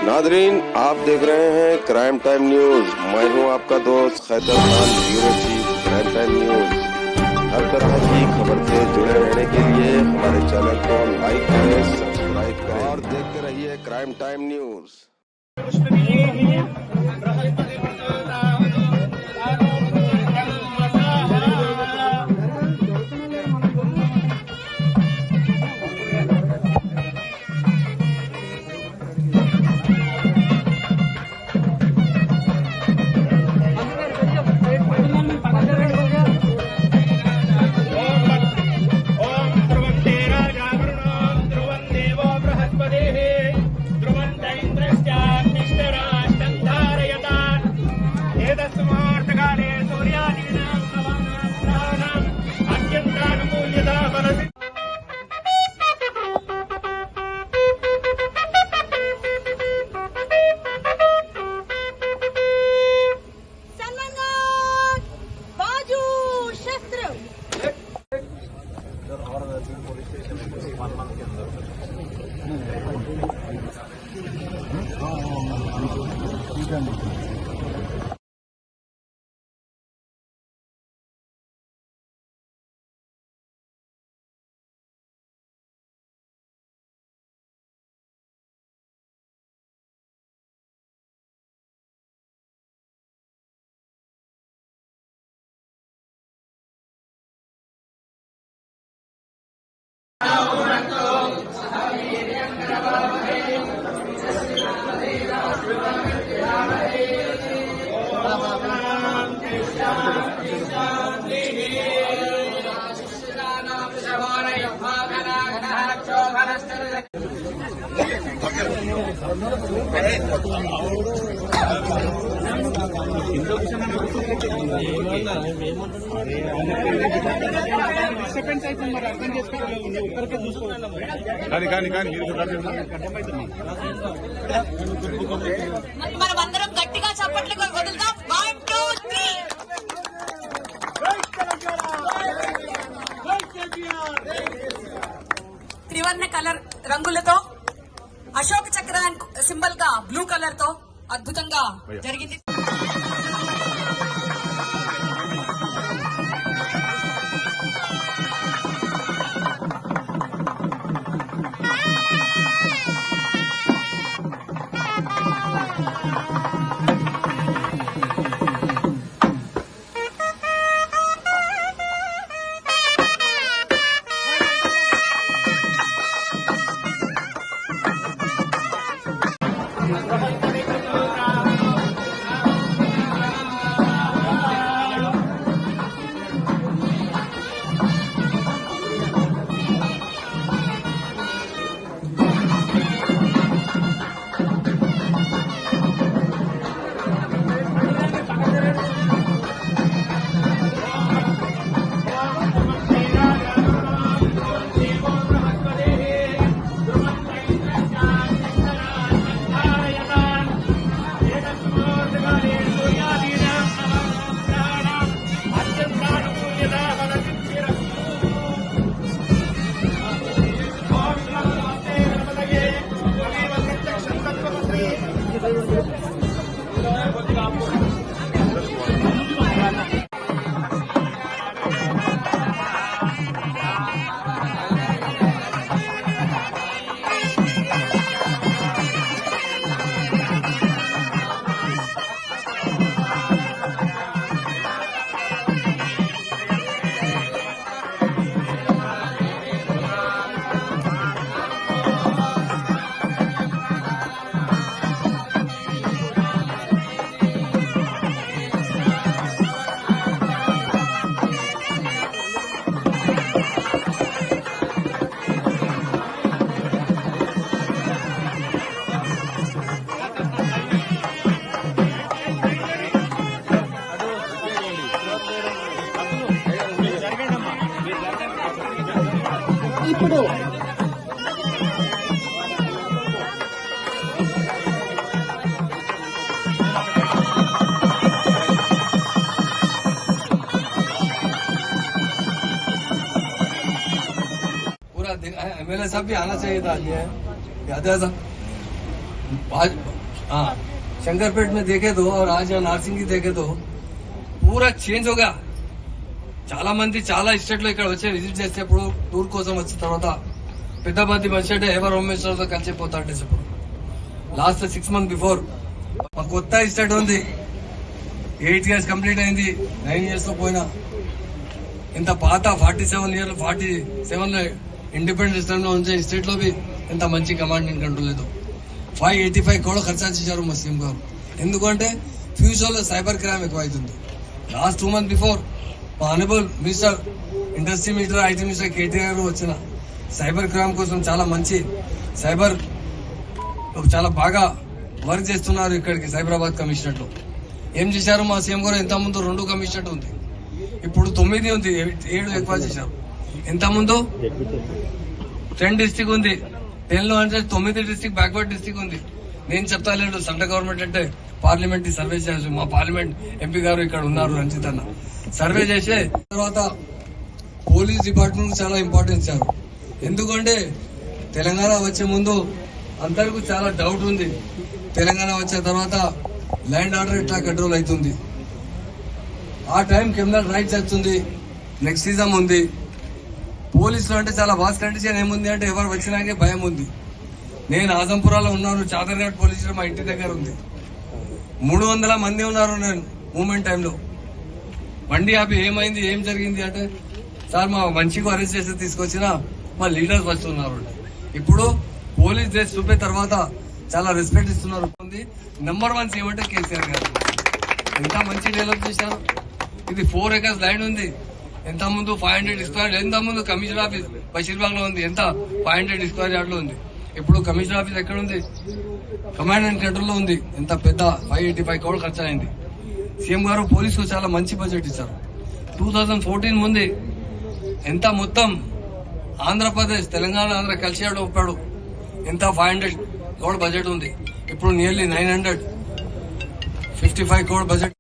Nadreen, आप देख रहे हैं क्राइम टाइम न्यूज। मैं हूं आपका दोस्त Khaitar Khan, bureau chief crime time news. हर तरह की खबर से जुड़े रहने के लिए हमारे चैनल को लाइक करें, सब्सक्राइब करें और देखते रहिए क्राइम टाइम न्यूज। మనమందరం గట్టిగా చప్పట్లు వదులుదాం. 1 2 3 త్రివర్ణ కలర్ రంగులతో అశోక్ చక్ర సింబల్ గా బ్లూ కలర్ తో అద్భుతంగా జరిగింది. ఇప్పుడు पूरा दिन एमएलए साहब भी आना चाहिए था। ये याद है हाँ शंकरपेट में देखे तो और आज यहाँ नार्सिंग की देखे तो पूरा చేంజ్ हो गया చాలా మంది చాలా స్టేట్ లో ఇక్కడ వచ్చి విజిట్ చేసేప్పుడు టూర్ కోసం వచ్చిన తర్వాత పెద్ద మంది వచ్చేటే ఎవరు హోమ్ మినిస్టర్ తో కలిసిపోతారు ఇప్పుడు లాస్ట్ 6 months బిఫోర్ మా కొత్త స్టేట్ ఉంది 8 years కంప్లీట్ అయింది 9 years లో పోయినా ఇంత పాత 47 లో ఇండిపెండెంట్ సిస్టమ్ లో ఉంచే స్టేట్ లో ఇంత మంచి కమాండ్ అండ్ కంట్రోల్ లేదు 585 కూడా ఖర్చు చేశారు మా సీఎం గారు. ఎందుకంటే ఫ్యూచర్ లో సైబర్ క్రైమ్ ఎక్కువ అవుతుంది. లాస్ట్ 2 months బిఫోర్ మా honourable minister industry minister IT minister KTR వచ్చిన సైబర్ క్రైమ్ కోసం చాలా మంచి సైబర్ చాలా బాగా వర్క్ చేస్తున్నారు. ఇక్కడికి సైబరాబాద్ కమిషనర్ లో ఏం చేశారు మా సీఎం గారు? ఇంత ముందు 2 కమిషనర్ ఉంది, ఇప్పుడు 9 ఉంది, 7 ఎక్కువ చేశారు. ఇంత ముందు 10 డిస్ట్రిక్ట్ ఉంది, 10 లో అంటే 9 డిస్ట్రిక్ట్ బ్యాక్వర్డ్ డిస్ట్రిక్ట్ ఉంది. నేను చెప్తా లేదు సెంట్రల్ గవర్నమెంట్ అంటే పార్లమెంట్ సర్వే చేయాల్సి. మా పార్లమెంట్ ఎంపీ గారు ఇక్కడ ఉన్నారు రంజిత్ అన్న, సర్వే చేసే తర్వాత పోలీస్ డిపార్ట్మెంట్ చాలా ఇంపార్టెన్స్ ఇచ్చారు. ఎందుకంటే తెలంగాణ వచ్చే ముందు అందరికీ చాలా డౌట్ ఉంది, తెలంగాణ వచ్చిన తర్వాత ల్యాండ్ ఆర్డర్ ఎట్లా కంట్రోల్ అవుతుంది, ఆ టైం క్రిమినల్ రైట్స్ వస్తుంది, నెక్సిజం ఉంది. పోలీసులు అంటే చాలా వాస్ కండిషన్ ఏముంది అంటే ఎవరు వచ్చినాకే భయం ఉంది. నేను ఆజంపురాలో ఉన్నాను, చాదర్ఘాట్ పోలీస్ స్టేషన్ మా ఇంటి దగ్గర ఉంది. 300 మంది ఉన్నారు. నేను మూమెంట్ టైంలో బండి ఆపి ఏమైంది ఏం జరిగింది అంటే సార్ మా మంచిగా అరెస్ట్ చేసి తీసుకొచ్చిన మా లీడర్స్ వస్తున్నారు. ఇప్పుడు పోలీస్ డ్రెస్ చూపే తర్వాత చాలా రెస్పెక్ట్ ఇస్తున్నారు. నెంబర్ 1 సీఎం అంటే కేసీఆర్ గారు ఎంత మంచి డెవలప్ చేశారు. ఇది 4 acres ల్యాండ్ ఉంది. ఎంత ముందు 500 square, ఎంత ముందు కమిషనర్ ఆఫీస్ బషీర్బాగ్ లో ఉంది, ఎంత 500 square yard లో ఉంది. ఇప్పుడు కమిషనర్ ఆఫీస్ ఎక్కడ ఉంది? కమాండ్ అండ్ కంట్రోల్ లో ఉంది. ఎంత పెద్ద 585 crore ఖర్చు అయింది. సీఎం గారు పోలీసుకు చాలా మంచి బడ్జెట్ ఇచ్చారు. 2014 ముందు ఎంత మొత్తం ఆంధ్రప్రదేశ్ తెలంగాణ ఆంధ్ర కలిసి ఒప్పాడు. ఎంత 500 crore బడ్జెట్ ఉంది. ఇప్పుడు నియర్లీ 955 crore బడ్జెట్.